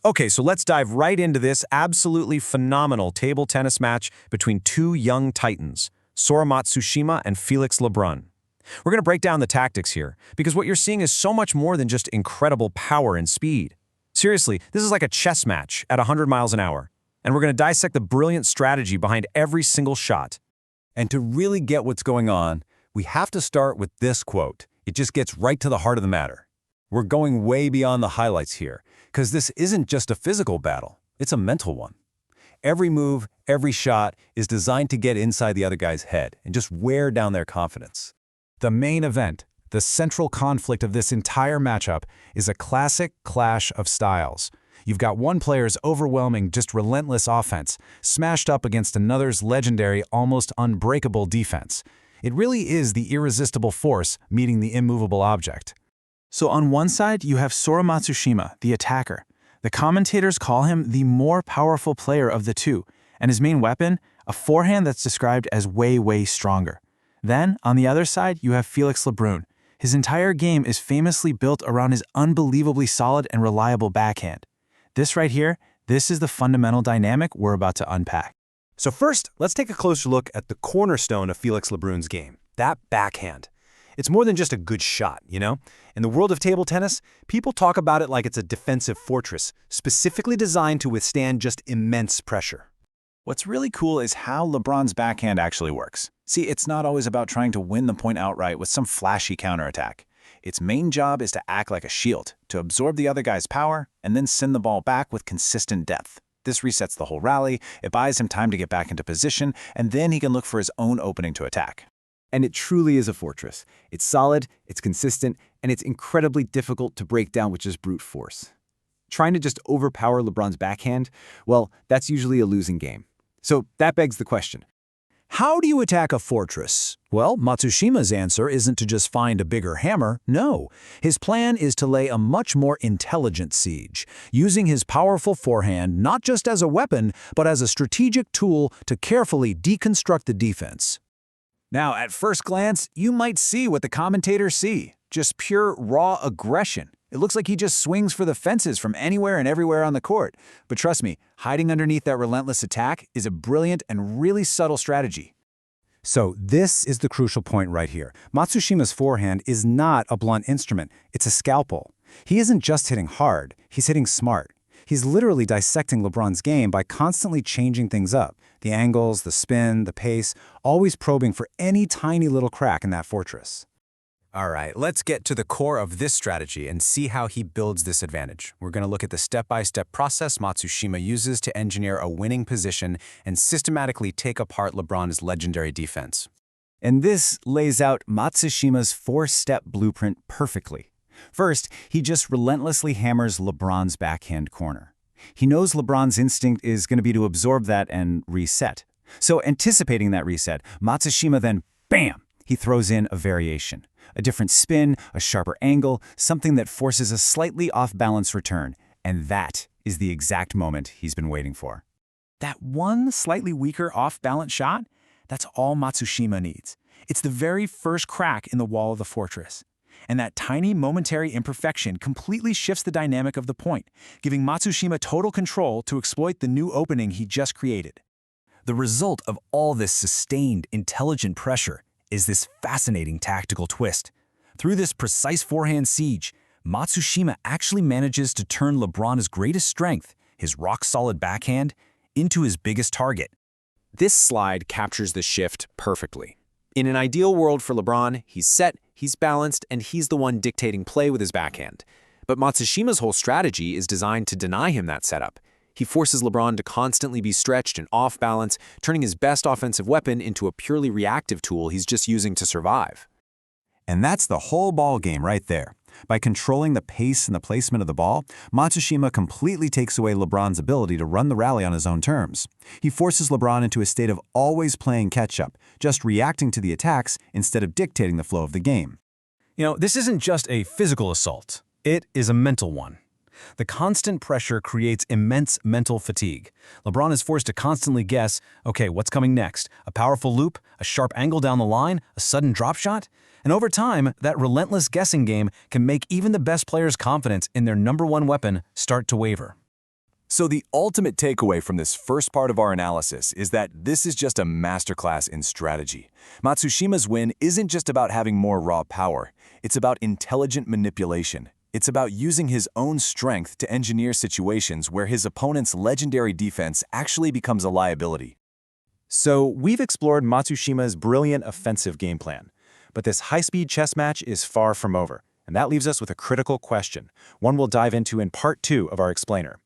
Okay, so let's dive right into this absolutely phenomenal table tennis match between two young titans, Sora Matsushima and Felix Lebrun. We're going to break down the tactics here, because what you're seeing is so much more than just incredible power and speed. Seriously, this is like a chess match at 100 miles an hour, and we're going to dissect the brilliant strategy behind every single shot. And to really get what's going on, we have to start with this quote. It just gets right to the heart of the matter. We're going way beyond the highlights here, because this isn't just a physical battle, it's a mental one. Every move, every shot is designed to get inside the other guy's head and just wear down their confidence. The main event, the central conflict of this entire matchup, is a classic clash of styles. You've got one player's overwhelming, just relentless offense, smashed up against another's legendary, almost unbreakable defense. It really is the irresistible force meeting the immovable object. So on one side, you have Sora Matsushima, the attacker. The commentators call him the more powerful player of the two, and his main weapon, a forehand that's described as way stronger. Then, on the other side, you have Felix Lebrun. His entire game is famously built around his unbelievably solid and reliable backhand. This right here, this is the fundamental dynamic we're about to unpack. So first, let's take a closer look at the cornerstone of Felix Lebrun's game, that backhand. It's more than just a good shot, you know? In the world of table tennis, people talk about it like it's a defensive fortress, specifically designed to withstand just immense pressure. What's really cool is how Lebrun's backhand actually works. See, it's not always about trying to win the point outright with some flashy counterattack. Its main job is to act like a shield, to absorb the other guy's power, and then send the ball back with consistent depth. This resets the whole rally, it buys him time to get back into position, and then he can look for his own opening to attack. And it truly is a fortress. It's solid, it's consistent, and it's incredibly difficult to break down with just brute force. Trying to just overpower Lebrun's backhand, well, that's usually a losing game. So that begs the question. How do you attack a fortress? Well, Matsushima's answer isn't to just find a bigger hammer, no. His plan is to lay a much more intelligent siege, using his powerful forehand not just as a weapon, but as a strategic tool to carefully deconstruct the defense. Now, at first glance, you might see what the commentators see. Just pure, raw aggression. It looks like he just swings for the fences from anywhere and everywhere on the court. But trust me, hiding underneath that relentless attack is a brilliant and really subtle strategy. So this is the crucial point right here. Matsushima's forehand is not a blunt instrument, it's a scalpel. He isn't just hitting hard, he's hitting smart. He's literally dissecting Lebrun's game by constantly changing things up. The angles, the spin, the pace, always probing for any tiny little crack in that fortress. All right, let's get to the core of this strategy and see how he builds this advantage. We're going to look at the step-by-step process Matsushima uses to engineer a winning position and systematically take apart Lebrun's legendary defense. And this lays out Matsushima's four-step blueprint perfectly. First, he just relentlessly hammers Lebrun's backhand corner. He knows Lebrun's instinct is going to be to absorb that and reset. So anticipating that reset, Matsushima then, bam, he throws in a variation. A different spin, a sharper angle, something that forces a slightly off-balance return. And that is the exact moment he's been waiting for. That one slightly weaker off-balance shot, that's all Matsushima needs. It's the very first crack in the wall of the fortress. And that tiny momentary imperfection completely shifts the dynamic of the point, giving Matsushima total control to exploit the new opening he just created. The result of all this sustained, intelligent pressure is this fascinating tactical twist. Through this precise forehand siege, Matsushima actually manages to turn Lebrun's greatest strength, his rock-solid backhand, into his biggest target. This slide captures the shift perfectly. In an ideal world for Lebrun, he's set, he's balanced, and he's the one dictating play with his backhand. But Matsushima's whole strategy is designed to deny him that setup. He forces Lebrun to constantly be stretched and off balance, turning his best offensive weapon into a purely reactive tool he's just using to survive. And that's the whole ball game right there. By controlling the pace and the placement of the ball, Matsushima completely takes away Lebrun's ability to run the rally on his own terms. He forces Lebrun into a state of always playing catch-up, just reacting to the attacks instead of dictating the flow of the game. You know, this isn't just a physical assault. It is a mental one. The constant pressure creates immense mental fatigue. Lebrun is forced to constantly guess, okay, what's coming next? A powerful loop, a sharp angle down the line, a sudden drop shot? And over time, that relentless guessing game can make even the best players' confidence in their number one weapon start to waver. So the ultimate takeaway from this first part of our analysis is that this is just a masterclass in strategy. Matsushima's win isn't just about having more raw power. It's about intelligent manipulation. It's about using his own strength to engineer situations where his opponent's legendary defense actually becomes a liability. So we've explored Matsushima's brilliant offensive game plan. But this high-speed chess match is far from over. And that leaves us with a critical question, one we'll dive into in part 2 of our explainer.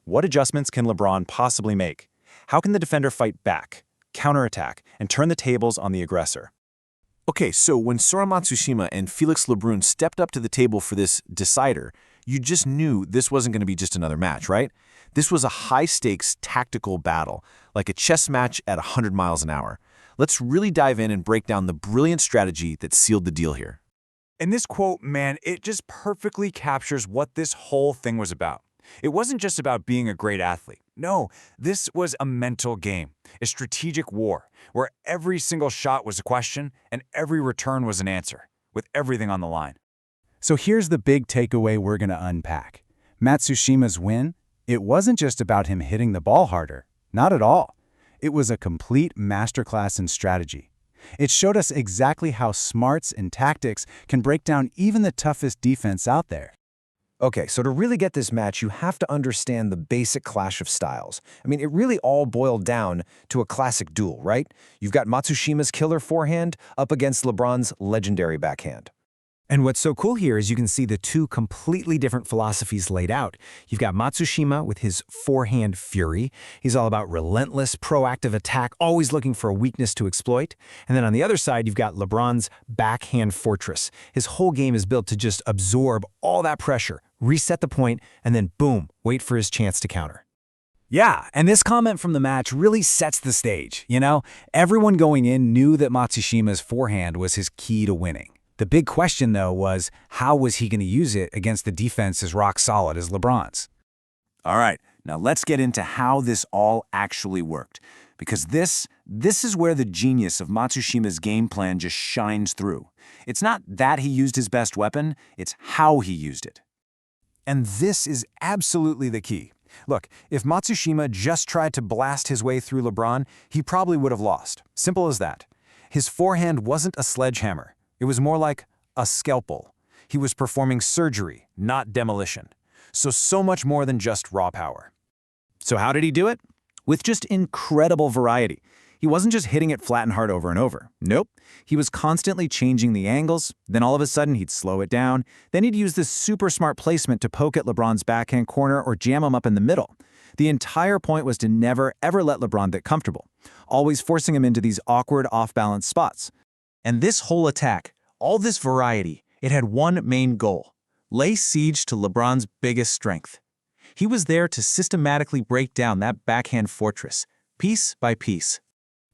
What adjustments can Lebrun possibly make? How can the defender fight back, counterattack, and turn the tables on the aggressor? Okay, so when Sora Matsushima and Felix Lebrun stepped up to the table for this decider, you just knew this wasn't going to be just another match, right? This was a high-stakes tactical battle, like a chess match at 100 miles an hour. Let's really dive in and break down the brilliant strategy that sealed the deal here. And this quote, man, it just perfectly captures what this whole thing was about. It wasn't just about being a great athlete. No, this was a mental game, a strategic war, where every single shot was a question and every return was an answer, with everything on the line. So here's the big takeaway we're going to unpack. Matsushima's win, it wasn't just about him hitting the ball harder. Not at all. It was a complete masterclass in strategy. It showed us exactly how smarts and tactics can break down even the toughest defense out there. Okay, so to really get this match, you have to understand the basic clash of styles. I mean, it really all boiled down to a classic duel, right? You've got Matsushima's killer forehand up against Lebrun's legendary backhand. And what's so cool here is you can see the two completely different philosophies laid out. You've got Matsushima with his forehand fury. He's all about relentless, proactive attack, always looking for a weakness to exploit. And then on the other side, you've got Lebrun's backhand fortress. His whole game is built to just absorb all that pressure, reset the point, and then boom, wait for his chance to counter. Yeah, and this comment from the match really sets the stage. Everyone going in knew that Matsushima's forehand was his key to winning. The big question, though, was how was he going to use it against the defense as rock solid as Lebrun's? All right, now let's get into how this all actually worked. Because this is where the genius of Matsushima's game plan just shines through. It's not that he used his best weapon, it's how he used it. And this is absolutely the key. Look, if Matsushima just tried to blast his way through Lebrun, he probably would have lost. Simple as that. His forehand wasn't a sledgehammer. It was more like a scalpel. He was performing surgery, not demolition. So much more than just raw power. So how did he do it? With just incredible variety. He wasn't just hitting it flat and hard over and over. Nope. He was constantly changing the angles, then all of a sudden he'd slow it down, then he'd use this super smart placement to poke at Lebrun's backhand corner or jam him up in the middle. The entire point was to never, ever let Lebrun get comfortable, always forcing him into these awkward, off-balance spots. And this whole attack, all this variety, it had one main goal: lay siege to Lebrun's biggest strength. He was there to systematically break down that backhand fortress, piece by piece.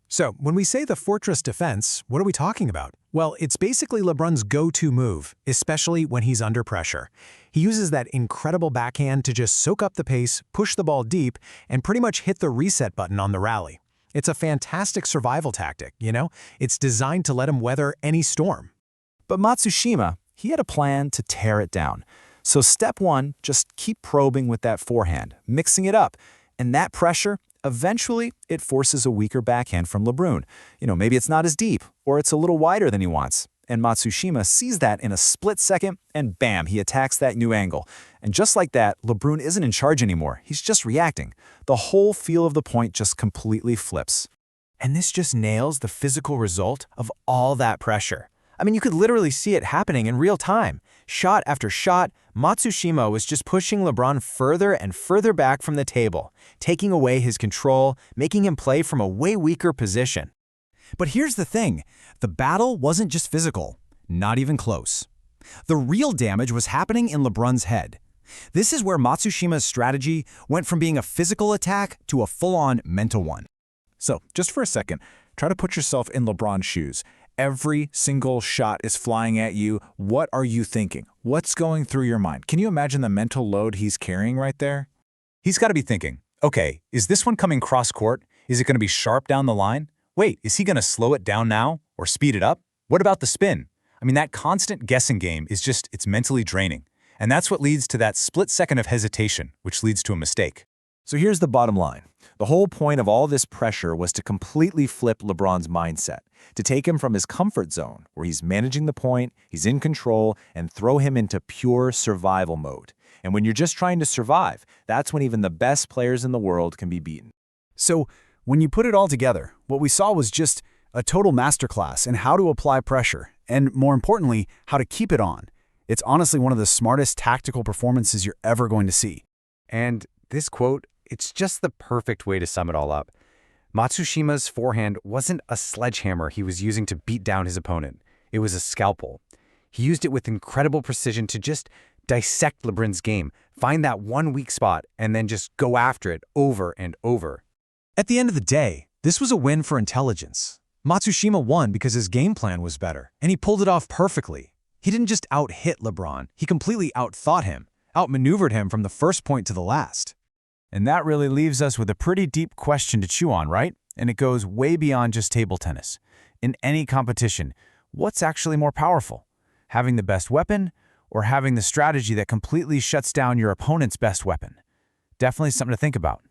So, when we say the fortress defense, what are we talking about? Well, it's basically Lebrun's go-to move, especially when he's under pressure. He uses that incredible backhand to just soak up the pace, push the ball deep, and pretty much hit the reset button on the rally. It's a fantastic survival tactic, It's designed to let him weather any storm. But Matsushima, he had a plan to tear it down. So step 1, just keep probing with that forehand, mixing it up. And that pressure, eventually, it forces a weaker backhand from Lebrun. Maybe it's not as deep, or it's a little wider than he wants. And Matsushima sees that in a split second, and bam, he attacks that new angle. And just like that, Lebrun isn't in charge anymore. He's just reacting. The whole feel of the point just completely flips. And this just nails the physical result of all that pressure. I mean, you could literally see it happening in real time. Shot after shot, Matsushima was just pushing Lebrun further and further back from the table, taking away his control, making him play from a way weaker position. But here's the thing, the battle wasn't just physical, not even close. The real damage was happening in Lebrun's head. This is where Matsushima's strategy went from being a physical attack to a full-on mental one. So, just for a second, try to put yourself in LeBron's shoes. Every single shot is flying at you. What are you thinking? What's going through your mind? Can you imagine the mental load he's carrying right there? He's got to be thinking, okay, is this one coming cross-court? Is it going to be sharp down the line? Wait, is he going to slow it down now or speed it up? What about the spin? I mean, that constant guessing game is it's mentally draining. And that's what leads to that split second of hesitation, which leads to a mistake. So here's the bottom line. The whole point of all this pressure was to completely flip LeBron's mindset, to take him from his comfort zone, where he's managing the point, he's in control, and throw him into pure survival mode. And when you're just trying to survive, that's when even the best players in the world can be beaten. So, when you put it all together, what we saw was just a total masterclass in how to apply pressure, and more importantly, how to keep it on. It's honestly one of the smartest tactical performances you're ever going to see. And this quote, it's just the perfect way to sum it all up. Matsushima's forehand wasn't a sledgehammer he was using to beat down his opponent. It was a scalpel. He used it with incredible precision to just dissect Lebrun's game, find that one weak spot, and then just go after it over and over. At the end of the day, this was a win for intelligence. Matsushima won because his game plan was better, and he pulled it off perfectly. He didn't just out-hit LeBron, he completely out-thought him, outmaneuvered him from the first point to the last. And that really leaves us with a pretty deep question to chew on, right? And it goes way beyond just table tennis. In any competition, what's actually more powerful? Having the best weapon, or having the strategy that completely shuts down your opponent's best weapon? Definitely something to think about.